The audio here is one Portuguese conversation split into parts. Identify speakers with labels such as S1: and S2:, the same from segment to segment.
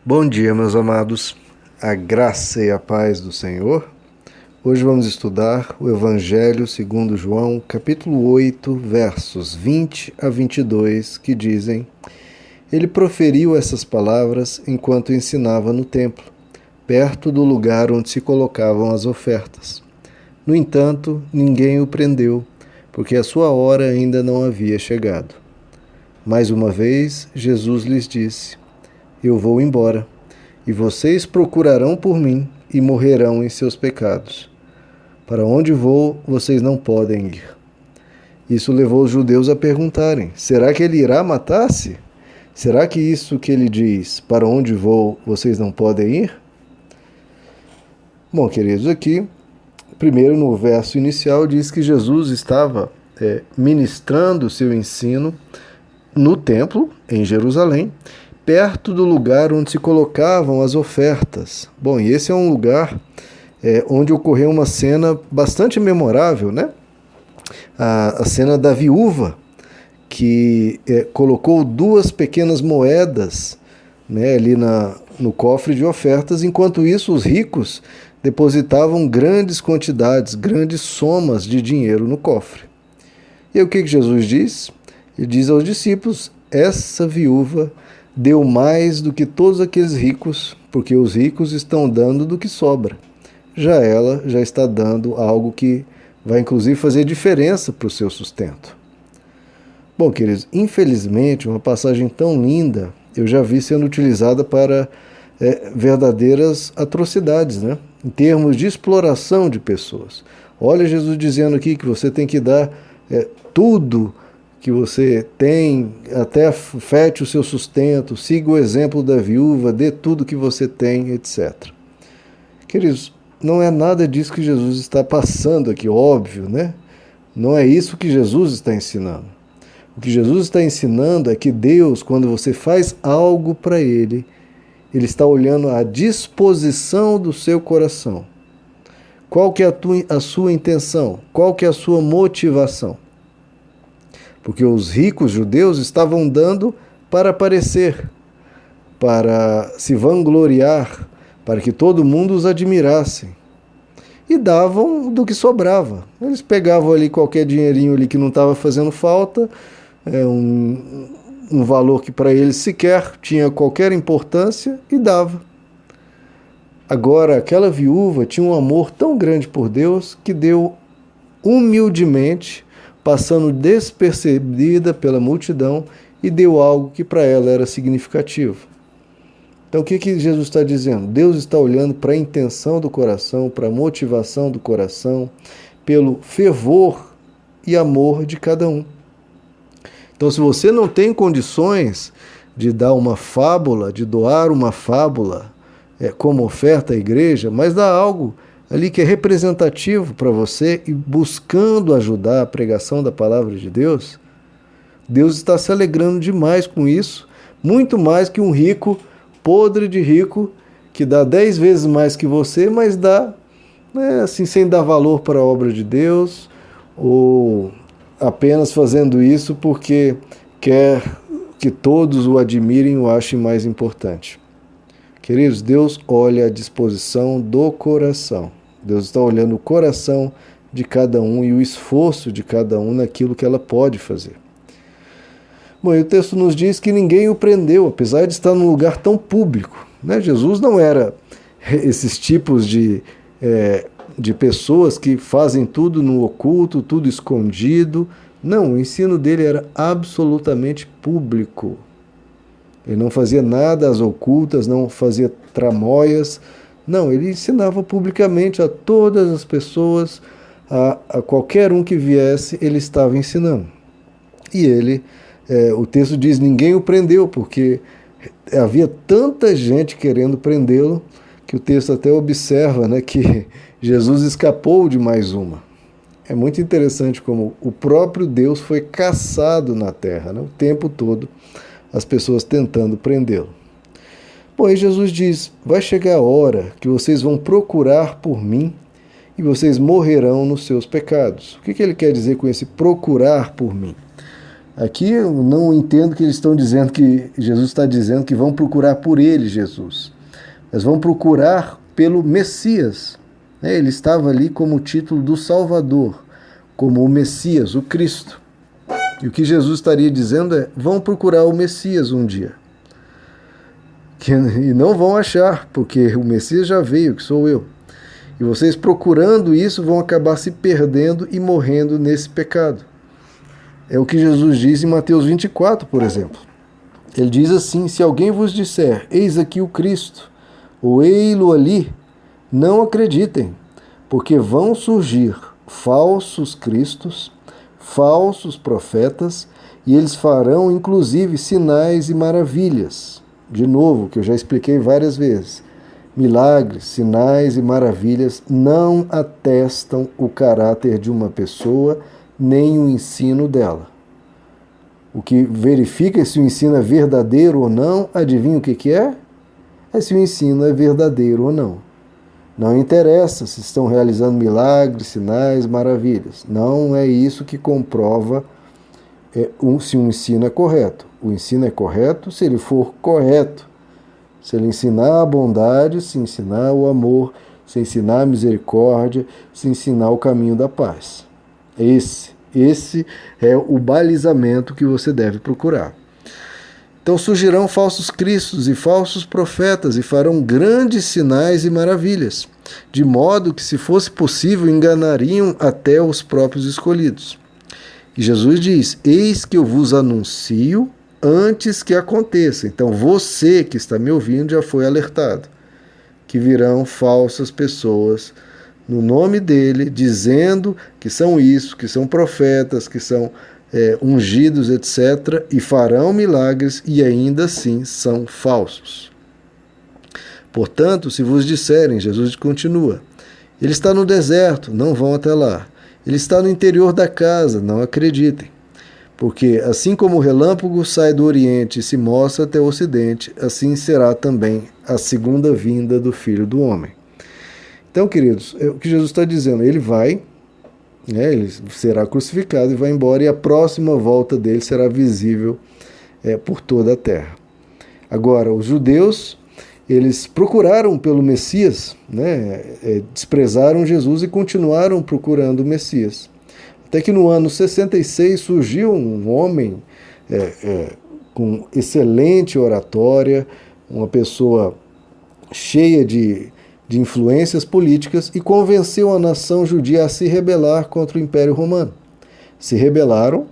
S1: Bom dia, meus amados, a graça e a paz do Senhor. Hoje vamos estudar o Evangelho segundo João, capítulo 8, versos 20 a 22, que dizem: Ele proferiu essas palavras enquanto ensinava no templo, perto do lugar onde se colocavam as ofertas. No entanto, ninguém o prendeu, porque a sua hora ainda não havia chegado. Mais uma vez, Jesus lhes disse: Eu vou embora, e vocês procurarão por mim e morrerão em seus pecados. Para onde vou, vocês não podem ir. Isso levou os judeus a perguntarem: será que ele irá matar-se? Será que isso que ele diz, para onde vou, vocês não podem ir? Bom, queridos, aqui, primeiro no verso inicial, diz que Jesus estava ministrando o seu ensino no templo, em Jerusalém, perto do lugar onde se colocavam as ofertas. Bom, e esse é um lugar onde ocorreu uma cena bastante memorável, né? A cena da viúva, que colocou 2 pequenas moedas, né, ali no cofre de ofertas, enquanto isso os ricos depositavam grandes quantidades, grandes somas de dinheiro no cofre. E aí, o que Jesus diz? Ele diz aos discípulos: essa viúva deu mais do que todos aqueles ricos, porque os ricos estão dando do que sobra. Já ela já está dando algo que vai inclusive fazer diferença para o seu sustento. Bom, queridos, infelizmente, uma passagem tão linda eu já vi sendo utilizada para verdadeiras atrocidades, né? Em termos de exploração de pessoas. Olha Jesus dizendo aqui que você tem que dar tudo que você tem, até afete o seu sustento, siga o exemplo da viúva, dê tudo que você tem, etc. Queridos, não é nada disso que Jesus está passando aqui, óbvio, né? Não é isso que Jesus está ensinando. O que Jesus está ensinando é que Deus, quando você faz algo para Ele, Ele está olhando a disposição do seu coração. Qual que é a sua intenção? Qual que é a sua motivação? Porque os ricos judeus estavam dando para aparecer, para se vangloriar, para que todo mundo os admirasse. E davam do que sobrava. Eles pegavam ali qualquer dinheirinho ali que não estava fazendo falta, um valor que para eles sequer tinha qualquer importância, e dava. Agora, aquela viúva tinha um amor tão grande por Deus que deu humildemente, passando despercebida pela multidão, e deu algo que para ela era significativo. Então o que Jesus está dizendo? Deus está olhando para a intenção do coração, para a motivação do coração, pelo fervor e amor de cada um. Então, se você não tem condições de dar uma fábula, de doar uma fábula como oferta à igreja, mas dá algo ali que é representativo para você e buscando ajudar a pregação da palavra de Deus, Deus está se alegrando demais com isso, muito mais que um rico, podre de rico, que dá 10 vezes mais que você, mas dá, assim, sem dar valor para a obra de Deus, ou apenas fazendo isso porque quer que todos o admirem e o achem mais importante. Queridos, Deus olha a disposição do coração. Deus está olhando o coração de cada um e o esforço de cada um naquilo que ela pode fazer. Bom, e o texto nos diz que ninguém o prendeu, apesar de estar num lugar tão público, né? Jesus não era esses tipos de pessoas que fazem tudo no oculto, tudo escondido. Não, o ensino dele era absolutamente público. Ele não fazia nada às ocultas, não fazia tramóias. Não, ele ensinava publicamente a todas as pessoas, a qualquer um que viesse, ele estava ensinando. E ele, o texto diz, ninguém o prendeu, porque havia tanta gente querendo prendê-lo, que o texto até observa, né, que Jesus escapou de mais uma. É muito interessante como o próprio Deus foi caçado na terra, né, o tempo todo, as pessoas tentando prendê-lo. Bom, aí Jesus diz, vai chegar a hora que vocês vão procurar por mim e vocês morrerão nos seus pecados. O que ele quer dizer com esse procurar por mim? Aqui eu não entendo que eles estão dizendo que Jesus está dizendo que vão procurar por ele, Jesus. Mas vão procurar pelo Messias. Ele estava ali como o título do Salvador, como o Messias, o Cristo. E o que Jesus estaria dizendo é: vão procurar o Messias um dia. E não vão achar, porque o Messias já veio, que sou eu. E vocês procurando isso vão acabar se perdendo e morrendo nesse pecado. É o que Jesus diz em Mateus 24, por exemplo. Ele diz assim: se alguém vos disser, eis aqui o Cristo, ou ei-lo ali, não acreditem, porque vão surgir falsos cristos, falsos profetas, e eles farão inclusive sinais e maravilhas. De novo, que eu já expliquei várias vezes. Milagres, sinais e maravilhas não atestam o caráter de uma pessoa, nem o ensino dela. O que verifica se o ensino é verdadeiro ou não, adivinha o que é? É se o ensino é verdadeiro ou não. Não interessa se estão realizando milagres, sinais, maravilhas. Não é isso que comprova se um ensino é correto. O ensino é correto se ele for correto. Se ele ensinar a bondade, se ensinar o amor, se ensinar a misericórdia, se ensinar o caminho da paz. Esse é o balizamento que você deve procurar. Então surgirão falsos cristos e falsos profetas e farão grandes sinais e maravilhas, de modo que, se fosse possível, enganariam até os próprios escolhidos. E Jesus diz: eis que eu vos anuncio antes que aconteça. Então você que está me ouvindo já foi alertado que virão falsas pessoas no nome dele, dizendo que são isso, que são profetas, que são ungidos, etc., e farão milagres e ainda assim são falsos. Portanto, se vos disserem, Jesus continua, ele está no deserto, não vão até lá. Ele está no interior da casa, não acreditem. Porque assim como o relâmpago sai do Oriente e se mostra até o Ocidente, assim será também a segunda vinda do Filho do Homem. Então, queridos, o que Jesus está dizendo, ele vai, ele será crucificado e vai embora, e a próxima volta dele será visível por toda a terra. Agora, os judeus, eles procuraram pelo Messias, desprezaram Jesus e continuaram procurando o Messias. Até que no ano 66 surgiu um homem com excelente oratória, uma pessoa cheia de influências políticas, e convenceu a nação judia a se rebelar contra o Império Romano. Se rebelaram,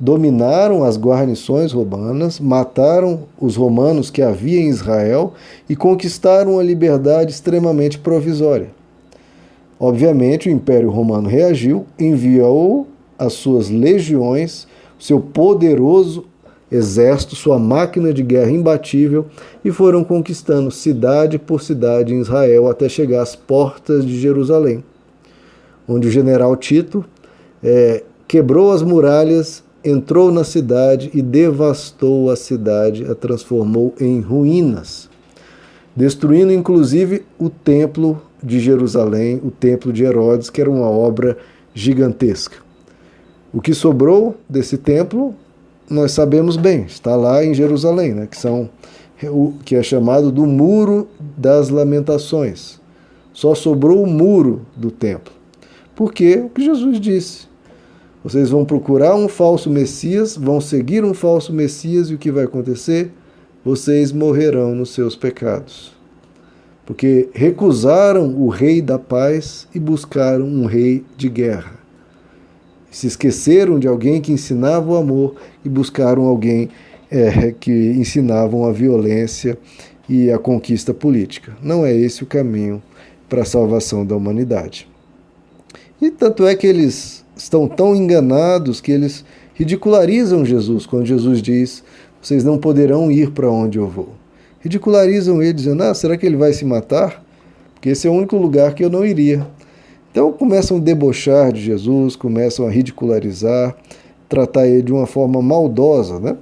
S1: dominaram as guarnições romanas, mataram os romanos que havia em Israel e conquistaram a liberdade extremamente provisória. Obviamente, o Império Romano reagiu, enviou as suas legiões, seu poderoso exército, sua máquina de guerra imbatível, e foram conquistando cidade por cidade em Israel até chegar às portas de Jerusalém, onde o general Tito quebrou as muralhas, entrou na cidade e devastou a cidade, a transformou em ruínas, destruindo inclusive o templo de Jerusalém, o templo de Herodes, que era uma obra gigantesca. O que sobrou desse templo, nós sabemos bem, está lá em Jerusalém, que é chamado do Muro das Lamentações. Só sobrou o muro do templo. Porque o que Jesus disse: vocês vão procurar um falso Messias, vão seguir um falso Messias, e o que vai acontecer? Vocês morrerão nos seus pecados. Porque recusaram o rei da paz e buscaram um rei de guerra. Se esqueceram de alguém que ensinava o amor e buscaram alguém que ensinava a violência e a conquista política. Não é esse o caminho para a salvação da humanidade. E tanto é que eles estão tão enganados que eles ridicularizam Jesus quando Jesus diz: vocês não poderão ir para onde eu vou. Ridicularizam ele, dizendo: será que ele vai se matar? Porque esse é o único lugar que eu não iria. Então começam a debochar de Jesus, começam a ridicularizar, tratar ele de uma forma maldosa,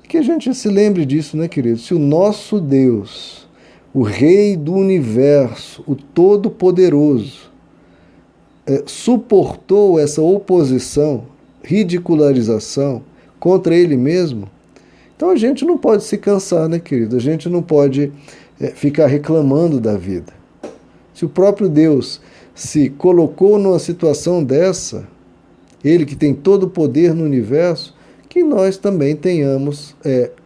S1: Que a gente se lembre disso, querido? Se o nosso Deus, o Rei do Universo, o Todo-Poderoso, suportou essa oposição, ridicularização, contra ele mesmo. Então a gente não pode se cansar, né, querido? A gente não pode ficar reclamando da vida. Se o próprio Deus se colocou numa situação dessa, ele que tem todo o poder no universo, que nós também tenhamos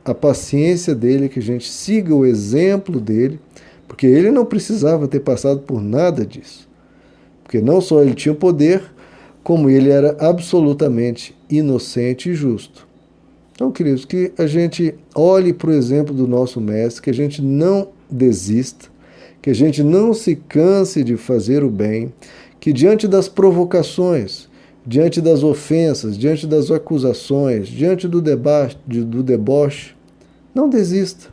S1: a paciência dele, que a gente siga o exemplo dele, porque ele não precisava ter passado por nada disso. Porque não só ele tinha o poder, como ele era absolutamente inocente e justo. Então, queridos, que a gente olhe para o exemplo do nosso mestre, que a gente não desista, que a gente não se canse de fazer o bem, que diante das provocações, diante das ofensas, diante das acusações, diante do deboche, não desista.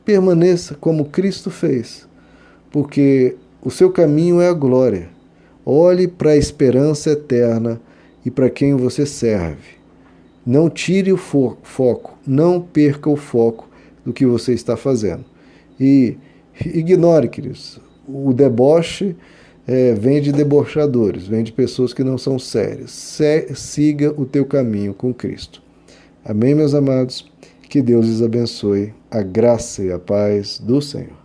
S1: Permaneça como Cristo fez, porque o seu caminho é a glória. Olhe para a esperança eterna e para quem você serve. Não tire o foco, não perca o foco do que você está fazendo. E ignore, queridos, o deboche vem de debochadores, vem de pessoas que não são sérias. Siga o teu caminho com Cristo. Amém, meus amados? Que Deus lhes abençoe. A graça e a paz do Senhor.